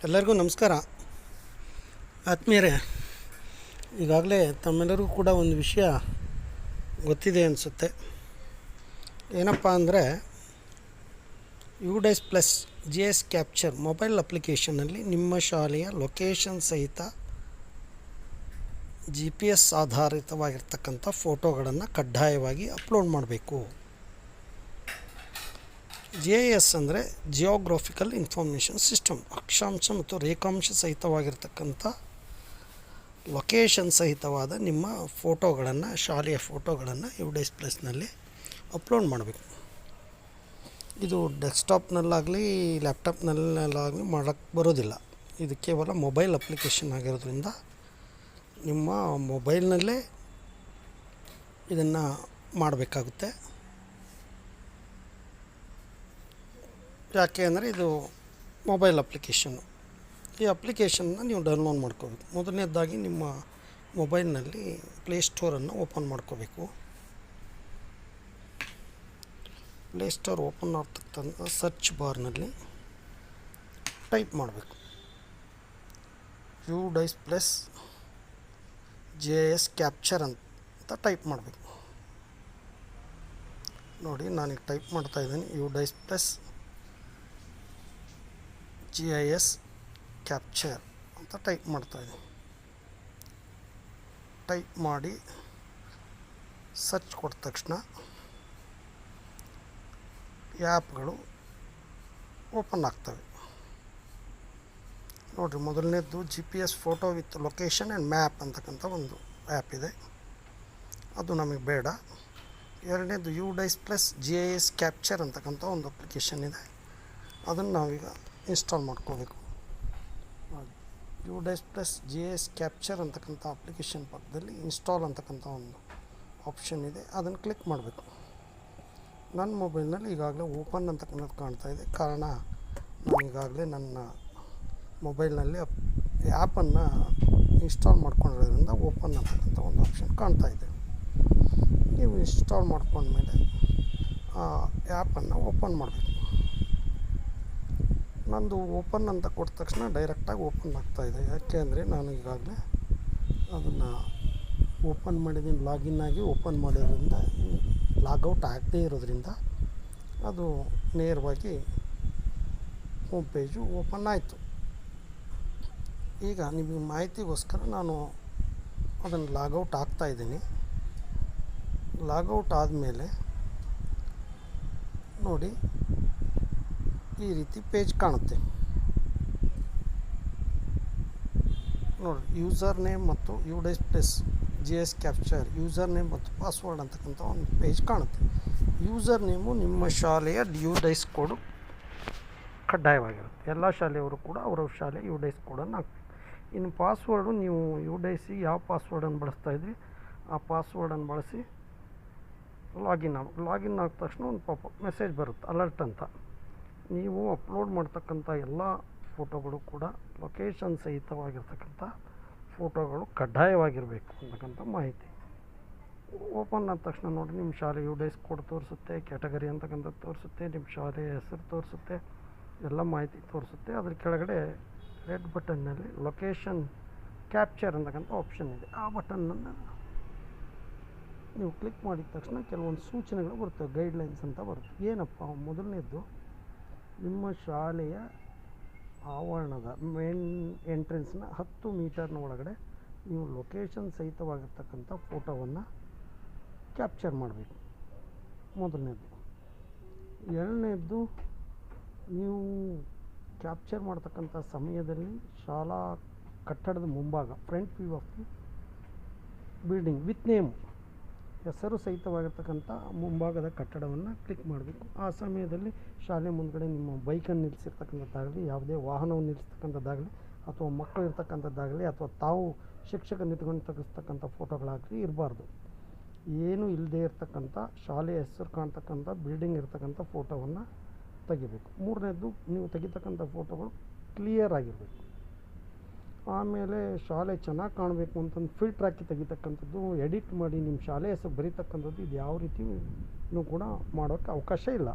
ಎಲ್ಲರಿಗೂ ನಮಸ್ಕಾರ ಆತ್ಮೀಯರೇ. ಈಗಾಗಲೇ ತಮ್ಮೆಲ್ಲರಿಗೂ ಕೂಡ ಒಂದು ವಿಷಯ ಗೊತ್ತಿದೆ ಅನಿಸುತ್ತೆ. ಏನಪ್ಪ ಅಂದರೆ UDICE plus GIS capture mobile ಅಪ್ಲಿಕೇಶನಲ್ಲಿ ನಿಮ್ಮ ಶಾಲೆಯ ಲೊಕೇಶನ್ ಸಹಿತ GPS ಆಧಾರಿತವಾಗಿರ್ತಕ್ಕಂಥ ಫೋಟೋಗಳನ್ನು ಕಡ್ಡಾಯವಾಗಿ ಅಪ್ಲೋಡ್ ಮಾಡಬೇಕು. GIS ಅಂದರೆ ಜಿಯೋಗ್ರಫಿಕಲ್ ಇನ್ಫಾರ್ಮೇಷನ್ ಸಿಸ್ಟಮ್. ಅಕ್ಷಾಂಶ ಮತ್ತು ರೇಖಾಂಶ ಸಹಿತವಾಗಿರ್ತಕ್ಕಂಥ ಲೊಕೇಶನ್ ಸಹಿತವಾದ ನಿಮ್ಮ ಫೋಟೋಗಳನ್ನು, ಶಾಲೆಯ ಫೋಟೋಗಳನ್ನು UDICE ಪ್ಲಸ್ನಲ್ಲಿ ಅಪ್ಲೋಡ್ ಮಾಡಬೇಕು. ಇದು ಡೆಸ್ಕ್ಟಾಪ್ನಲ್ಲಾಗಲಿ ಲ್ಯಾಪ್ಟಾಪ್ನಲ್ಲಾಗಲಿ ಮಾಡೋಕ್ಕೆ ಬರೋದಿಲ್ಲ. ಇದು ಕೇವಲ ಮೊಬೈಲ್ ಅಪ್ಲಿಕೇಶನ್ ಆಗಿರೋದ್ರಿಂದ ನಿಮ್ಮ ಮೊಬೈಲ್ನಲ್ಲೇ ಇದನ್ನು ಮಾಡಬೇಕಾಗುತ್ತೆ. ಯಾಕೆ ಅಂದರೆ ಇದು ಮೊಬೈಲ್ ಅಪ್ಲಿಕೇಶನ್ನು. ಈ ಅಪ್ಲಿಕೇಶನ್ನ ನೀವು ಡೌನ್ಲೋಡ್ ಮಾಡ್ಕೋಬೇಕು. ಮೊದಲನೇದಾಗಿ ನಿಮ್ಮ ಮೊಬೈಲ್ನಲ್ಲಿ ಪ್ಲೇಸ್ಟೋರನ್ನು ಓಪನ್ ಮಾಡ್ಕೋಬೇಕು. ಪ್ಲೇಸ್ಟೋರ್ ಓಪನ್ ಆಗ್ತಕ್ಕಂಥ ಸರ್ಚ್ ಬಾರ್ನಲ್ಲಿ ಟೈಪ್ ಮಾಡಬೇಕು UDICE ಪ್ಲಸ್ GIS ಕ್ಯಾಪ್ಚರ್ ಅಂತ ಟೈಪ್ ಮಾಡಬೇಕು. ನೋಡಿ, ನಾನೀಗ ಟೈಪ್ ಮಾಡ್ತಾಯಿದ್ದೀನಿ UDICE ಪ್ಲಸ್ GIS ಕ್ಯಾಪ್ಚರ್ ಅಂತ ಟೈಪ್ ಮಾಡ್ತಾಯಿದ್ದೀನಿ. ಟೈಪ್ ಮಾಡಿ ಸರ್ಚ್ ಕೊಟ್ಟ ತಕ್ಷಣ ಆ್ಯಪ್ಗಳು ಓಪನ್ ಆಗ್ತವೆ. ನೋಡಿರಿ, ಮೊದಲನೇದು GPS photo with location and map ಅಂತಕ್ಕಂಥ ಒಂದು ಆ್ಯಪ್ ಇದೆ, ಅದು ನಮಗೆ ಬೇಡ. ಎರಡನೇದು UDICE ಪ್ಲಸ್ GIS ಕ್ಯಾಪ್ಚರ್ ಅಂತಕ್ಕಂಥ ಒಂದು ಅಪ್ಲಿಕೇಶನ್ ಇದೆ, ಅದನ್ನು ನಾವೀಗ ಇನ್ಸ್ಟಾಲ್ ಮಾಡ್ಕೋಬೇಕು. UDICE ಪ್ಲಸ್ GIS ಕ್ಯಾಪ್ಚರ್ ಅಂತಕ್ಕಂಥ ಅಪ್ಲಿಕೇಶನ್ ಪಕ್ಕದಲ್ಲಿ ಇನ್ಸ್ಟಾಲ್ ಅಂತಕ್ಕಂಥ ಒಂದು ಆಪ್ಷನ್ ಇದೆ, ಅದನ್ನು ಕ್ಲಿಕ್ ಮಾಡಬೇಕು. ನನ್ನ ಮೊಬೈಲ್ನಲ್ಲಿ ಈಗಾಗಲೇ ಓಪನ್ ಅಂತಕ್ಕಂಥದ್ದು ಕಾಣ್ತಾ ಇದೆ. ಕಾರಣ, ನಾನು ಈಗಾಗಲೇ ನನ್ನ ಮೊಬೈಲ್ನಲ್ಲಿ ಆ್ಯಪನ್ನು ಇನ್ಸ್ಟಾಲ್ ಮಾಡ್ಕೊಂಡಿರೋದ್ರಿಂದ ಓಪನ್ ಅಂತಕ್ಕಂಥ ಒಂದು ಆಪ್ಷನ್ ಕಾಣ್ತಾ ಇದೆ. ನೀವು ಇನ್ಸ್ಟಾಲ್ ಮಾಡ್ಕೊಂಡ್ಮೇಲೆ ಆ ಆ್ಯಪನ್ನು ಓಪನ್ ಮಾಡಬೇಕು. ನಂದು ಓಪನ್ ಅಂತ ಕೊಟ್ಟ ತಕ್ಷಣ ಡೈರೆಕ್ಟಾಗಿ ಓಪನ್ ಆಗ್ತಾಯಿದೆ. ಯಾಕೆ ಅಂದರೆ ನಾನು ಈಗಾಗಲೇ ಅದನ್ನು ಓಪನ್ ಮಾಡಿದ್ದೀನಿ, ಲಾಗಿನ್ ಆಗಿ ಓಪನ್ ಮಾಡಿರೋದ್ರಿಂದ, ಲಾಗೌಟ್ ಆಗದೇ ಇರೋದ್ರಿಂದ ಅದು ನೇರವಾಗಿ ಹೋಮ್ ಪೇಜು ಓಪನ್ ಆಯಿತು. ಈಗ ನಿಮಗೆ ಮಾಹಿತಿಗೋಸ್ಕರ ನಾನು ಅದನ್ನು ಲಾಗೌಟ್ ಆಗ್ತಾಯಿದ್ದೀನಿ. ಲಾಗೌಟ್ ಆದಮೇಲೆ ನೋಡಿ, ಈ ರೀತಿ ಪೇಜ್ ಕಾಣುತ್ತೆ. ನೋಡಿ, ಯೂಸರ್ ನೇಮ್ ಮತ್ತು UDICE plus GIS capture user name ಮತ್ತು ಪಾಸ್ವರ್ಡ್ ಅಂತಕ್ಕಂಥ ಒಂದು ಪೇಜ್ ಕಾಣುತ್ತೆ. ಯೂಸರ್ ನೇಮು ನಿಮ್ಮ ಶಾಲೆಯ UDICE ಕೋಡು ಕಡ್ಡಾಯವಾಗಿರುತ್ತೆ. ಎಲ್ಲ ಶಾಲೆಯವರು ಕೂಡ ಅವರವ್ರ ಶಾಲೆಯ UDICE ಕೋಡನ್ನು ಹಾಕ್ಬೇಕು. ಇನ್ನು ಪಾಸ್ವರ್ಡು, ನೀವು UDICE ಯಾವ ಪಾಸ್ವರ್ಡನ್ನು ಬಳಸ್ತಾಯಿದ್ರಿ ಆ ಪಾಸ್ವರ್ಡನ್ನು ಬಳಸಿ ಲಾಗಿನ್ ಆದ ತಕ್ಷಣ ಒಂದು ಪಾಪಪ್ ಮೆಸೇಜ್ ಬರುತ್ತೆ, ಅಲರ್ಟ್ ಅಂತ. ನೀವು ಅಪ್ಲೋಡ್ ಮಾಡ್ತಕ್ಕಂಥ ಎಲ್ಲ ಫೋಟೋಗಳು ಕೂಡ ಲೊಕೇಶನ್ ಸಹಿತವಾಗಿರ್ತಕ್ಕಂಥ ಫೋಟೋಗಳು ಕಡ್ಡಾಯವಾಗಿರಬೇಕು ಅಂತಕ್ಕಂಥ ಮಾಹಿತಿ. ಓಪನ್ ಆದ ತಕ್ಷಣ ನೋಡಿ, ನಿಮ್ಮ ಶಾಲೆ UDICE ಕೋಡ್ ತೋರಿಸುತ್ತೆ, ಕ್ಯಾಟಗರಿ ಅಂತಕ್ಕಂಥದ್ದು ತೋರಿಸುತ್ತೆ, ನಿಮ್ಮ ಶಾಲೆಯ ಹೆಸರು ತೋರಿಸುತ್ತೆ, ಎಲ್ಲ ಮಾಹಿತಿ ತೋರಿಸುತ್ತೆ. ಅದ್ರ ಕೆಳಗಡೆ ರೆಡ್ ಬಟನ್ನಲ್ಲಿ ಲೊಕೇಶನ್ ಕ್ಯಾಪ್ಚರ್ ಅಂತಕ್ಕಂಥ ಆಪ್ಷನ್ ಇದೆ. ಆ ಬಟನ್ನನ್ನು ನೀವು ಕ್ಲಿಕ್ ಮಾಡಿದ ತಕ್ಷಣ ಕೆಲವೊಂದು ಸೂಚನೆಗಳು ಬರ್ತವೆ, ಗೈಡ್ಲೈನ್ಸ್ ಅಂತ ಬರುತ್ತೆ. ಏನಪ್ಪ, ಮೊದಲನೇದು, ನಿಮ್ಮ ಶಾಲೆಯ ಆವರಣದ ಮೇನ್ ಎಂಟ್ರೆನ್ಸ್ನ 10 ಮೀಟರ್ನ ಒಳಗಡೆ ನೀವು ಲೊಕೇಶನ್ ಸಹಿತವಾಗಿರ್ತಕ್ಕಂಥ ಫೋಟೋವನ್ನು ಕ್ಯಾಪ್ಚರ್ ಮಾಡಬೇಕು, ಮೊದಲನೇದು. ಎರಡನೇದು, ನೀವು ಕ್ಯಾಪ್ಚರ್ ಮಾಡ್ತಕ್ಕಂಥ ಸಮಯದಲ್ಲಿ ಶಾಲಾ ಕಟ್ಟಡದ ಮುಂಭಾಗ, front view of the building with name, ಹೆಸರು ಸಹಿತವಾಗಿರ್ತಕ್ಕಂಥ ಮುಂಭಾಗದ ಕಟ್ಟಡವನ್ನು ಕ್ಲಿಕ್ ಮಾಡಬೇಕು. ಆ ಸಮಯದಲ್ಲಿ ಶಾಲೆ ಮುಂದ್ಗಡೆ ನಿಮ್ಮ ಬೈಕನ್ನು ನಿಲ್ಲಿಸಿರ್ತಕ್ಕಂಥದ್ದಾಗಲಿ, ಯಾವುದೇ ವಾಹನವನ್ನು ನಿಲ್ಲಿಸ್ತಕ್ಕಂಥದ್ದಾಗಲಿ, ಅಥವಾ ಮಕ್ಕಳು ಇರ್ತಕ್ಕಂಥದ್ದಾಗಲಿ, ಅಥವಾ ತಾವು ಶಿಕ್ಷಕ ನಿಂತ್ಕೊಂಡು ತೆಗೆಸ್ತಕ್ಕಂಥ ಫೋಟೋಗಳಾಗಲಿ ಇರಬಾರ್ದು. ಏನೂ ಇಲ್ಲದೇ ಇರ್ತಕ್ಕಂಥ ಶಾಲೆಯ ಹೆಸರು ಕಾಣ್ತಕ್ಕಂಥ ಬಿಲ್ಡಿಂಗ್ ಇರ್ತಕ್ಕಂಥ ಫೋಟೋವನ್ನು ತೆಗಿಬೇಕು. ಮೂರನೇದು, ನೀವು ತೆಗಿತಕ್ಕಂಥ ಫೋಟೋಗಳು ಕ್ಲಿಯರ್ ಆಗಿರಬೇಕು. ಆಮೇಲೆ ಶಾಲೆ ಚೆನ್ನಾಗಿ ಕಾಣಬೇಕು ಅಂತಂದು ಫಿಲ್ಟ್ರ್ ಹಾಕಿ ತೆಗಿತಕ್ಕಂಥದ್ದು, ಎಡಿಟ್ ಮಾಡಿ ನಿಮ್ಮ ಶಾಲೆ ಹೆಸರು ಬರೀತಕ್ಕಂಥದ್ದು, ಇದು ಯಾವ ರೀತಿಯೂ ಕೂಡ ಮಾಡೋಕ್ಕೆ ಅವಕಾಶ ಇಲ್ಲ.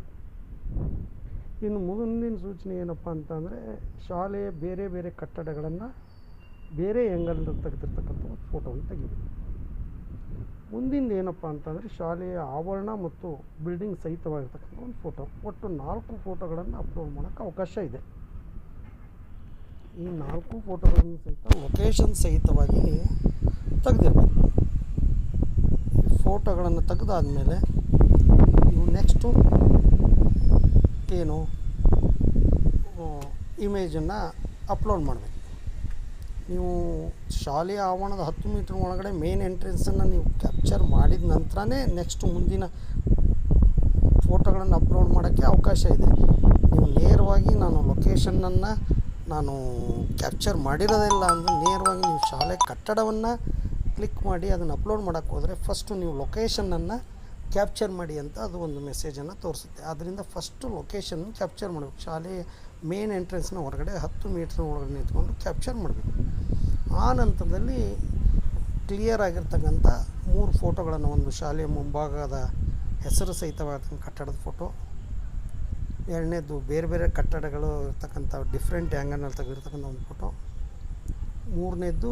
ಇನ್ನು ಮುಂದಿನ ಸೂಚನೆ ಏನಪ್ಪ ಅಂತಂದರೆ ಶಾಲೆಯ ಬೇರೆ ಬೇರೆ ಕಟ್ಟಡಗಳನ್ನು ಬೇರೆ ಆ್ಯಂಗಲ್ ತೆಗೆದಿರ್ತಕ್ಕಂಥ ಒಂದು ಫೋಟೋವನ್ನು ತೆಗಿಬೇಕು. ಮುಂದಿಂದು ಏನಪ್ಪ ಅಂತಂದರೆ ಶಾಲೆಯ ಆವರಣ ಮತ್ತು ಬಿಲ್ಡಿಂಗ್ ಸಹಿತವಾಗಿರ್ತಕ್ಕಂಥ ಒಂದು ಫೋಟೋ. ಒಟ್ಟು 4 ಫೋಟೋಗಳನ್ನು ಅಪ್ಲೋಡ್ ಮಾಡೋಕ್ಕೆ ಅವಕಾಶ ಇದೆ. ಈ 4 ಫೋಟೋಗಳನ್ನು ಸಹಿತ ಲೊಕೇಶನ್ ಸಹಿತವಾಗಿ ನೀವು ತೆಗೆದಿರ್ಬೇಕು. ಈ ಫೋಟೋಗಳನ್ನು ತೆಗೆದಾದ್ಮೇಲೆ ನೀವು ನೆಕ್ಸ್ಟು ಏನು ಇಮೇಜನ್ನು ಅಪ್ಲೋಡ್ ಮಾಡಬೇಕು. ನೀವು ಶಾಲೆಯ ಆವರಣದ 10 ಮೀಟರ್ ಒಳಗಡೆ ಮೇನ್ ಎಂಟ್ರೆನ್ಸನ್ನು ನೀವು ಕ್ಯಾಪ್ಚರ್ ಮಾಡಿದ ನಂತರನೇ ನೆಕ್ಸ್ಟ್ ಮುಂದಿನ ಫೋಟೋಗಳನ್ನು ಅಪ್ಲೋಡ್ ಮಾಡೋಕ್ಕೆ ಅವಕಾಶ ಇದೆ. ನೀವು ನೇರವಾಗಿ ನಾನು ಲೊಕೇಶನನ್ನು ನಾನು ಕ್ಯಾಪ್ಚರ್ ಮಾಡಿರೋದಿಲ್ಲ ಅಂದರೆ ನೇರವಾಗಿ ನೀವು ಶಾಲೆ ಕಟ್ಟಡವನ್ನು ಕ್ಲಿಕ್ ಮಾಡಿ ಅದನ್ನು ಅಪ್ಲೋಡ್ ಮಾಡೋಕ್ಕೆ ಹೋದರೆ ಫಸ್ಟು ನೀವು ಲೊಕೇಶನನ್ನು ಕ್ಯಾಪ್ಚರ್ ಮಾಡಿ ಅಂತ ಅದು ಒಂದು ಮೆಸೇಜನ್ನು ತೋರಿಸುತ್ತೆ. ಆದ್ದರಿಂದ ಫಸ್ಟು ಲೊಕೇಶನ್ ಕ್ಯಾಪ್ಚರ್ ಮಾಡಬೇಕು. ಶಾಲೆಯ ಮೇನ್ ಎಂಟ್ರೆನ್ಸ್ನ ಹೊರಗಡೆ 10 ಮೀಟ್ರ್ ಒಳಗಡೆ ನಿಂತ್ಕೊಂಡು ಕ್ಯಾಪ್ಚರ್ ಮಾಡಬೇಕು. ಆ ನಂತರದಲ್ಲಿ ಕ್ಲಿಯರ್ ಆಗಿರ್ತಕ್ಕಂಥ 3 ಫೋಟೋಗಳನ್ನು, ಒಂದು ಶಾಲೆಯ ಮುಂಭಾಗದ ಹೆಸರು ಸಹಿತವಾದ ಕಟ್ಟಡದ ಫೋಟೋ, ಎರಡನೇದು ಬೇರೆ ಬೇರೆ ಕಟ್ಟಡಗಳು ಇರ್ತಕ್ಕಂಥ ಡಿಫ್ರೆಂಟ್ ಆ್ಯಂಗಲ್ನಲ್ಲಿ ತೆಗೆದಿರ್ತಕ್ಕಂಥ ಒಂದು ಫೋಟೋ, ಮೂರನೇದು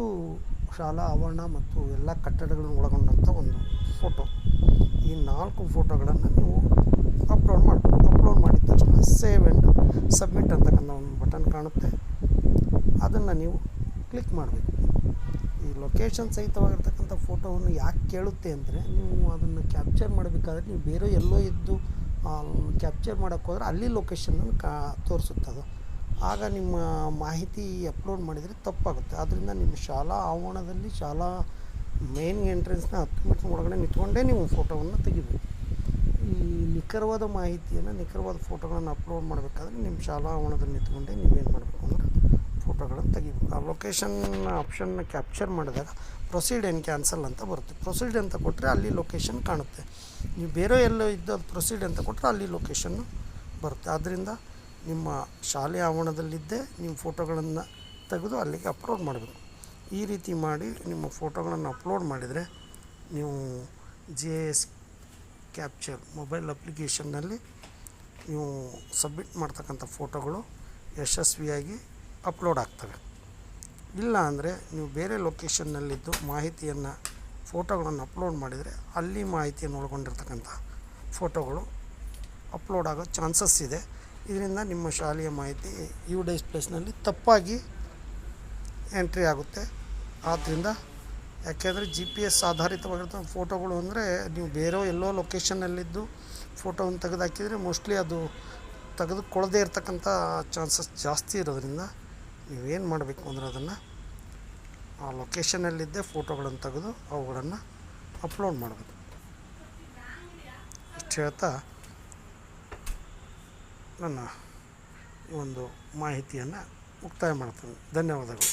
ಶಾಲಾ ಆವರಣ ಮತ್ತು ಎಲ್ಲ ಕಟ್ಟಡಗಳನ್ನು ಒಳಗೊಂಡಂಥ ಒಂದು ಫೋಟೋ. ಈ 4 ಫೋಟೋಗಳನ್ನು ನೀವು ಅಪ್ಲೋಡ್ ಮಾಡಬೇಕು. ಅಪ್ಲೋಡ್ ಮಾಡಿದ ತಕ್ಷಣ ಸೇವ್ ಆ್ಯಂಡ್ ಸಬ್ಮಿಟ್ ಅಂತಕ್ಕಂಥ ಒಂದು ಬಟನ್ ಕಾಣುತ್ತೆ. ಅದನ್ನು ನೀವು ಕ್ಲಿಕ್ ಮಾಡಬೇಕು. ಈ ಲೊಕೇಶನ್ ಸಹಿತವಾಗಿರ್ತಕ್ಕಂಥ ಫೋಟೋವನ್ನು ಯಾಕೆ ಕೇಳುತ್ತೆ ಅಂದರೆ, ನೀವು ಅದನ್ನು ಕ್ಯಾಪ್ಚರ್ ಮಾಡಬೇಕಾದ್ರೆ ನೀವು ಬೇರೆ ಎಲ್ಲೋ ಇದ್ದು ಕ್ಯಾಪ್ಚರ್ ಮಾಡೋಕ್ಕೆ ಹೋದರೆ ಅಲ್ಲಿ ಲೊಕೇಶನನ್ನು ತೋರಿಸುತ್ತೆ. ಆಗ ನಿಮ್ಮ ಮಾಹಿತಿ ಅಪ್ಲೋಡ್ ಮಾಡಿದರೆ ತಪ್ಪಾಗುತ್ತೆ. ಆದ್ದರಿಂದ ನಿಮ್ಮ ಶಾಲಾ ಆವರಣದಲ್ಲಿ ಶಾಲಾ ಮೇನ್ ಎಂಟ್ರೆನ್ಸ್ನ 10 ಮೀಟರ್ ಒಳಗಡೆ ನಿಂತ್ಕೊಂಡೇ ನೀವು ಫೋಟೋವನ್ನು ತೆಗಿಬೇಕು. ಈ ನಿಖರವಾದ ಮಾಹಿತಿಯನ್ನು, ನಿಖರವಾದ ಫೋಟೋಗಳನ್ನು ಅಪ್ಲೋಡ್ ಮಾಡಬೇಕಾದ್ರೆ ನಿಮ್ಮ ಶಾಲಾ ಆವರಣದಲ್ಲಿ ನಿಂತ್ಕೊಂಡೇ ನೀವೇನು ಮಾಡಬೇಕು ಅಂದರೆ ಫೋಟೋಗಳನ್ನು ತೆಗಿಬೇಕು. ಆ ಲೊಕೇಶನ್ ಆಪ್ಷನ್ನ ಕ್ಯಾಪ್ಚರ್ ಮಾಡಿದಾಗ ಪ್ರೊಸೀಡ್ ಆ್ಯಂಡ್ ಕ್ಯಾನ್ಸಲ್ ಅಂತ ಬರುತ್ತೆ. ಪ್ರೊಸೀಡ್ ಅಂತ ಕೊಟ್ಟರೆ ಅಲ್ಲಿ ಲೊಕೇಶನ್ ಕಾಣುತ್ತೆ. ನೀವು ಬೇರೆ ಎಲ್ಲೋ ಇದ್ದು ಅದು ಪ್ರೊಸೀಡ್ ಅಂತ ಕೊಟ್ಟರೆ ಅಲ್ಲಿ ಲೊಕೇಶನ್ನು ಬರುತ್ತೆ. ಆದ್ದರಿಂದ ನಿಮ್ಮ ಶಾಲೆ ಆವರಣದಲ್ಲಿದ್ದೇ ನೀವು ಫೋಟೋಗಳನ್ನು ತೆಗೆದು ಅಲ್ಲಿಗೆ ಅಪ್ಲೋಡ್ ಮಾಡಬೇಕು. ಈ ರೀತಿ ಮಾಡಿ ನಿಮ್ಮ ಫೋಟೋಗಳನ್ನು ಅಪ್ಲೋಡ್ ಮಾಡಿದರೆ ನೀವು GIS ಕ್ಯಾಪ್ಚರ್ ಮೊಬೈಲ್ ಅಪ್ಲಿಕೇಶನ್ನಲ್ಲಿ ನೀವು ಸಬ್ಮಿಟ್ ಮಾಡ್ತಕ್ಕಂಥ ಫೋಟೋಗಳು ಯಶಸ್ವಿಯಾಗಿ ಅಪ್ಲೋಡ್ ಆಗ್ತವೆ. ಇಲ್ಲ ಅಂದರೆ ನೀವು ಬೇರೆ ಲೊಕೇಶನ್ನಲ್ಲಿದ್ದು ಮಾಹಿತಿಯನ್ನು ಫೋಟೋಗಳನ್ನು ಅಪ್ಲೋಡ್ ಮಾಡಿದರೆ ಅಲ್ಲಿ ಮಾಹಿತಿಯನ್ನು ಒಳಗೊಂಡಿರ್ತಕ್ಕಂಥ ಫೋಟೋಗಳು ಅಪ್ಲೋಡ್ ಆಗೋ ಚಾನ್ಸಸ್ ಇದೆ. ಇದರಿಂದ ನಿಮ್ಮ ಶಾಲೆಯ ಮಾಹಿತಿ UDIS ಪ್ಲೇಸ್ನಲ್ಲಿ ತಪ್ಪಾಗಿ ಎಂಟ್ರಿ ಆಗುತ್ತೆ. ಆದ್ದರಿಂದ ಯಾಕೆಂದರೆ GPS ಆಧಾರಿತವಾಗಿರ್ತಕ್ಕಂಥ ಫೋಟೋಗಳು ಅಂದರೆ ನೀವು ಬೇರೆ ಎಲ್ಲೋ ಲೊಕೇಶನ್ನಲ್ಲಿದ್ದು ಫೋಟೋವನ್ನು ತೆಗೆದು ಹಾಕಿದರೆ ಮೋಸ್ಟ್ಲಿ ಅದು ತೆಗೆದುಕೊಳ್ಳದೇ ಇರತಕ್ಕಂಥ ಚಾನ್ಸಸ್ ಜಾಸ್ತಿ ಇರೋದ್ರಿಂದ ನೀವೇನು ಮಾಡಬೇಕು ಅಂದರೆ ಅದನ್ನು ಆ ಲೊಕೇಶನ್ನಲ್ಲಿದ್ದೇ ಫೋಟೋಗಳನ್ನು ತೆಗೆದು ಅವುಗಳನ್ನು ಅಪ್ಲೋಡ್ ಮಾಡಬೇಕು. ಇಷ್ಟು ಹೇಳ್ತಾ ನನ್ನ ಒಂದು ಮಾಹಿತಿಯನ್ನು ಮುಕ್ತಾಯ ಮಾಡ್ತೀನಿ. ಧನ್ಯವಾದಗಳು.